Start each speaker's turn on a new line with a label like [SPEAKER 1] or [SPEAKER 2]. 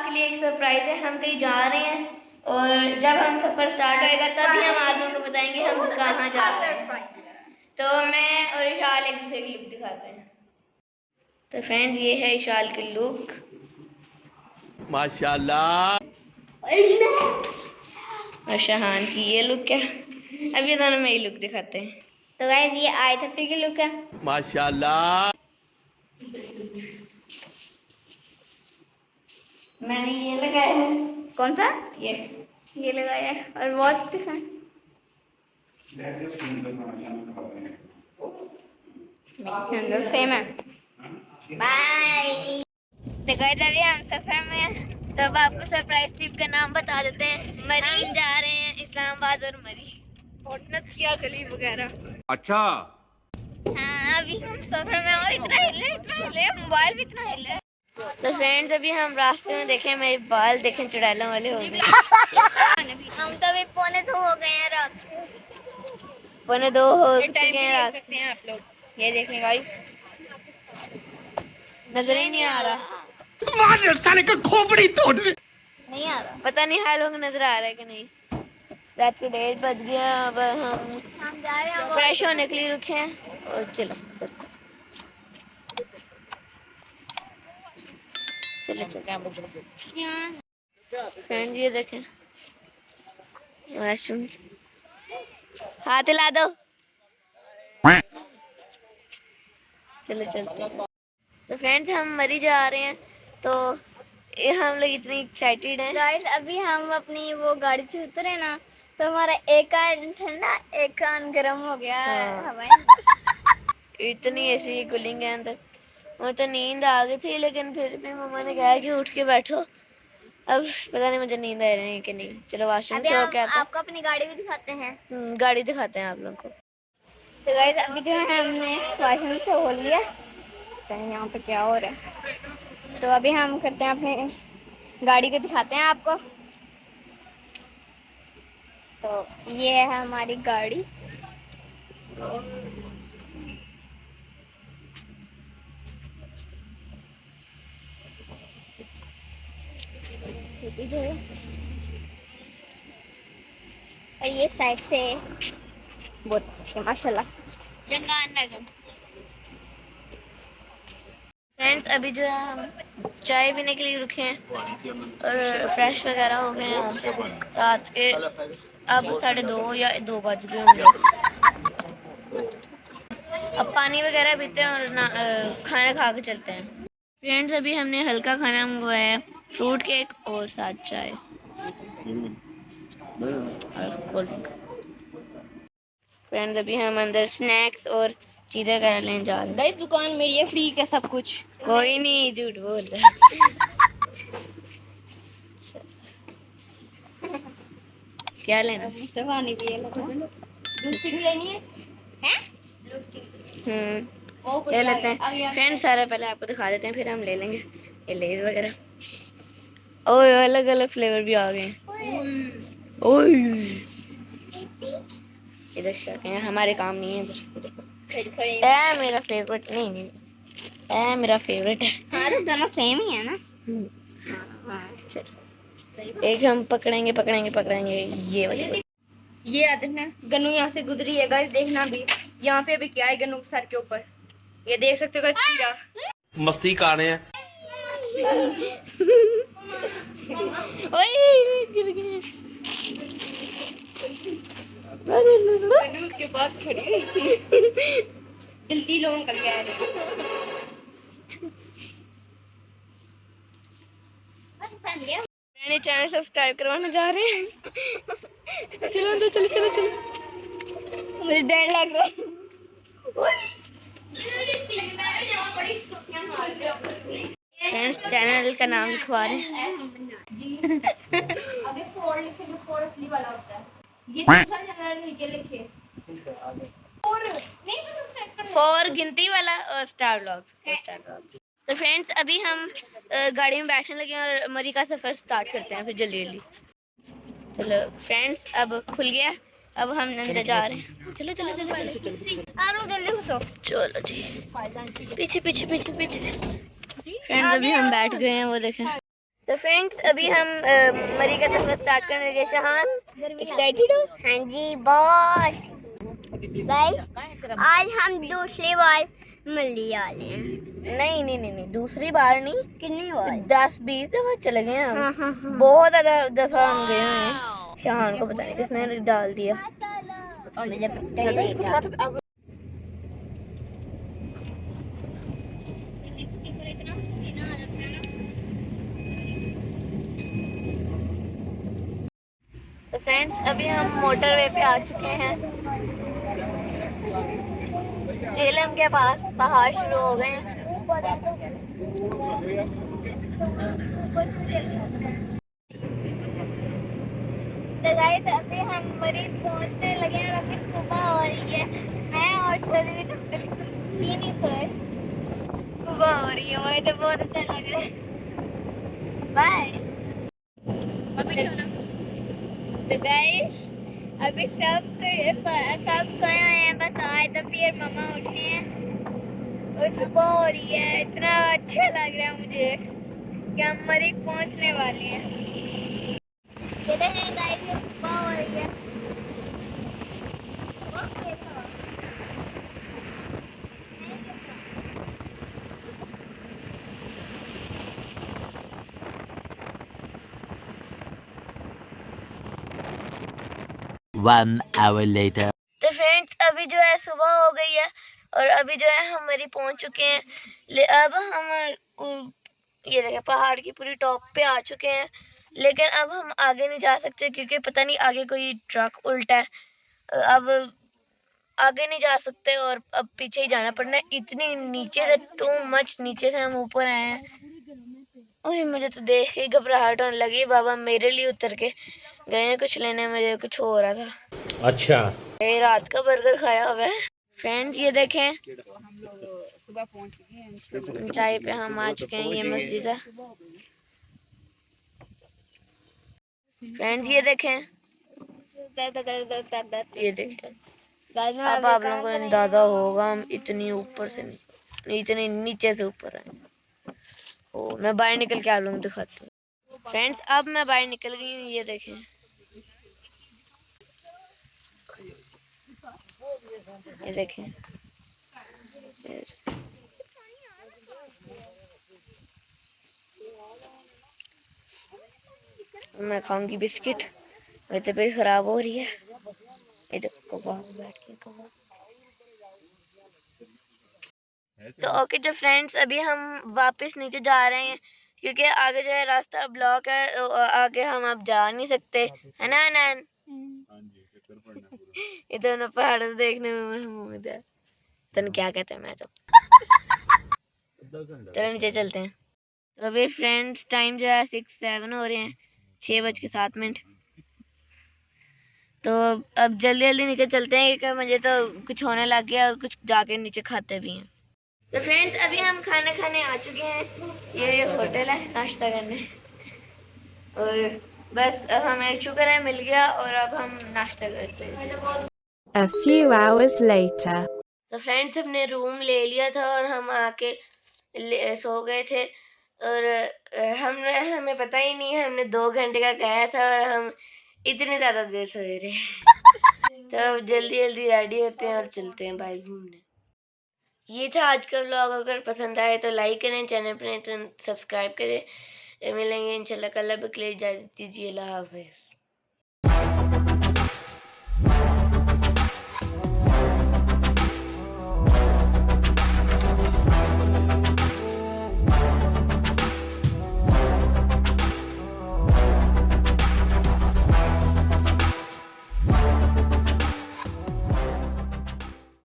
[SPEAKER 1] आपके लिए एक सरप्राइज है। हम कहीं जा रहे हैं और जब हम सफर स्टार्ट होएगा तभी हम आप लोगों को बताएंगे हम कहाँ जा रहे हैं। तो मैं और इशाल एक दूसरे की लुक दिखाते हैं। तो फ्रेंड्स ये है इशाल की लुक
[SPEAKER 2] माशाल्लाह
[SPEAKER 1] और शाहान की ये लुक है। अब ये दोनों में ही लुक दिखाते हैं। तो गाइस ये आयत की लुक है
[SPEAKER 2] माशाल्लाह।
[SPEAKER 1] मैंने ये लगाया है। कौन सा? ये लगाया है। और वॉच दिखाएं। सेम है। बाय। तो गाइस अभी हम सफर में हैं, तो अब आपको सरप्राइज ट्रिप का नाम बता देते हैं। मरी हम जा रहे हैं इस्लामाबाद और मरी और नथिया गली वगैरह।
[SPEAKER 2] अच्छा
[SPEAKER 1] हाँ अभी हम सफर में और इतना हिले मोबाइल भी इतना हिले। तो फ्रेंड्स अभी हम रास्ते में देखें मेरे बाल देखें चुड़ैलों वाले हो गए। हम तो अभी 1:45 हो गए हैं रात को। 1:45 हो चुके हैं रात। सकते हैं आप लोग ये देखने गाइस नजर ही नहीं आ रहा।
[SPEAKER 2] साले का खोपड़ी तोड़
[SPEAKER 1] नहीं आ रहा। पता नहीं हर लोग नजर आ रहा है कि नहीं। रात के 1:30 बज गया। अब हम जा रहे हैं फ्रेश होने के लिए रुके हैं और चलो फ्रेंड ये देखें वाशरूम हाथ हिला दो। चलो चलते हैं। तो फ्रेंड्स हम मरी जा रहे हैं तो हम लोग इतनी एक्साइटेड हैं गाइस। अभी हम अपनी वो गाड़ी से उतरे ना तो हमारा एक कान ठंडा एक कान गर्म हो गया है। इतनी ऐसी कूलिंग है अंदर। और तो नींद आ गई थी लेकिन फिर भी मम्मा ने कहा कि उठ के बैठो। अब पता नहीं मुझे नींद आ रही है कि नहीं। चलो वॉशरूम से होके आते हैं। आपको अपनी गाड़ी भी दिखाते हैं। गाड़ी दिखाते हैं आप लोगों को। तो गाइस अभी जो है हमने वॉशरूम से हो लिया। तो यहाँ पे क्या हो रहा है तो अभी हम करते हैं अपने गाड़ी को दिखाते हैं आपको। तो ये है हमारी गाड़ी। और ये साइड से बहुत अच्छी माशाल्लाह। फ्रेंड्स अभी जो है हम चाय पीने के लिए रुके हैं और फ्रेश वगैरह हो गए हैं। रात के अब 2:30 या 2 बज गए होंगे। अब पानी वगैरह पीते हैं और खाना खा के चलते हैं। फ्रेंड्स अभी हमने हल्का खाना मंगवाया है फ्रूट केक और साथ चाय और कोल्ड ड्रिंक। फ्रेंड्स अभी हम अंदर स्नैक्स और चीज़ें वगैरह लेने जा रहे हैं। गाइस दुकान मेरी है फ्री का सब कुछ। कोई नहीं झूठ बोल रहा है। क्या लेना? पानी भी लेनी है? ले लेते हैं। फ्रेंड्स सारा पहले आपको दिखा देते हैं फिर हम ले लेंगे ये लेज वगैरह। ओए अलग अलग फ्लेवर भी आ गए हैं। ओए इधर शक है हमारे काम नहीं है इधर। मेरा फेवरेट नहीं मेरा फेवरेट है। हाँ तो दोनों सेम ही है ना। चलो एक हम पकड़ेंगे ये वाली। ये आदत ना गन्नू यहाँ से गुजरी है गाइस देखना भी। यहाँ पे भी क्या है गन्नू के सर के ऊपर ये देख सकते हो गाइस कीड़ा।
[SPEAKER 2] मस्ती कर रहे हैं।
[SPEAKER 1] गिर गए। गन्नू उसके पास खड़ी हुई थी। जल्दी लो निकल गया है। मैंने चैनल सब्सक्राइब करवाने जा रहे हैं। चलो मुझे डर लग रहा है। फ्रेंड्स चैनल का नाम लिखवा रहे हैं। आगे 4 लिखे जो 4 असली वाला होता है। ये दूसरा जगह नीचे लिखे 4 नहीं तो सब्सक्राइब कर 4 गिनती वाला और स्टार व्लॉग्स। तो फ्रेंड्स अभी हम गाड़ी में बैठने लगे और मरी का सफर स्टार्ट करते हैं फिर जल्दी। चलो फ्रेंड्स अब खुल गया। अब हम अंदर जा रहे हैं। चलो आप लोग जल्दी घुसो। चलो जी पीछे फ्रेंड्स अभी हम बैठ गए हैं वो देखें। तो फ्रेंड्स अभी हम मरी का सफर स्टार्ट करने लगे। शहान एक्साइटेड हो? हाँ जी बहुत। गाइस आज हम दूसरी बार मल्ली आ रहे हैं। नहीं दूसरी बार नहीं, कितनी बार? 10-20 दफा चले गए हम। हाँ। बहुत ज्यादा दफा हम गए हैं। शहान को पता नहीं किसने डाल दिया। मुझे पता ही नहीं था। तो फ्रेंड्स अभी हम मोटरवे पे आ चुके हैं। झेलम के पास पहाड़ शुरू हो गए हैं। तो गाइस अभी हम मरीज पहुंचने लगे हैं और अभी सुबह हो रही है। मैं और शर्वी तो बिल्कुल ही नहीं सोए। सुबह हो रही है, मुझे तो बहुत अच्छा लग रहा है। बाय। तो गाइस अभी सब सोए हुए हैं, बस आए तो फिर मम्मा उठे हैं और सुबह हो रही है। इतना अच्छा लग रहा है मुझे कि हम मरी पहुंचने वाले हैं। ये देखें गाइस, ये सुबह हो रही है।
[SPEAKER 2] One hour later.
[SPEAKER 1] तो फ्रेंड्स अभी जो है सुबह हो गई है और अभी जो है हम मरी पहुंच चुके हैं। अब हम ये देखें पहाड़ की पूरी टॉप पे आ चुके हैं, लेकिन अब हम आगे नहीं जा सकते क्योंकि पता नहीं आगे कोई ट्रक उल्टा है। अब आगे नहीं जा सकते और अब पीछे ही जाना पड़ना है। इतनी नीचे से, टू मच नीचे से हम ऊपर आए हैं। ओए मुझे तो देख के घबराहट होने लगी। बाबा मेरे लिए उतर के गए हैं कुछ लेने, मुझे कुछ हो रहा था।
[SPEAKER 2] अच्छा।
[SPEAKER 1] ये रात का बर्गर खाया हुआ है। फ्रेंड्स ये देखें ऊंचाई पे हम आ चुके हैं। ये मस्जिद है। फ्रेंड्स ये देखें, ये देखें। अब आप लोगों को अंदाजा होगा हम इतनी ऊपर से नहीं, इतने नीचे से ऊपर आए। ओ मैं बाहर निकल के आप लोगों को दिखाती हूँ। फ्रेंड्स अब मैं बाहर निकल गई हूँ। ये देखें, ये देखें, मैं खाऊंगी बिस्किट। मेरी तबीयत खराब हो रही है। ये देखो कबाब बैठ के कबाब। तो ओके जो फ्रेंड्स अभी हम वापस नीचे जा रहे हैं क्योंकि आगे जो है रास्ता ब्लॉक है। आगे हम अब जा नहीं सकते, है ना नैन? ये दोनों पहाड़ देखने में महमूद है। तन क्या कहते हैं, मैं तो चलो नीचे चलते हैं। तो अभी फ्रेंड्स टाइम जो है 6-7 हो रहे हैं, 6:07। तो अब जल्दी जल्दी नीचे चलते हैं क्योंकि मुझे तो कुछ होने लग गया और कुछ जाके नीचे खाते भी हैं। तो फ्रेंड्स अभी हम खाना खाने आ चुके हैं। ये होटल है नाश्ता करने, और बस अब हमें शुक्र है मिल गया और अब हम नाश्ता करते हैं।
[SPEAKER 3] A few hours later.
[SPEAKER 1] तो फ्रेंड्स हमने रूम ले लिया था और हम आके सो गए थे। और हमें पता ही नहीं, हमने 2 घंटे का गया था और हम इतनी ज़्यादा देर सोए रहे। तो अब जल्दी जल्दी रेडी होते हैं और चलते हैं बाहर घूमने। ये था आज का व्लॉग। अगर पसंद आए तो लाइक करें, चैनल पर नहीं तो सब्सक्राइब करें। मिलेंगे इंशाल्लाह कल। अब के लिए इजाज़त दीजिए। अल्लाह हाफ़िज़।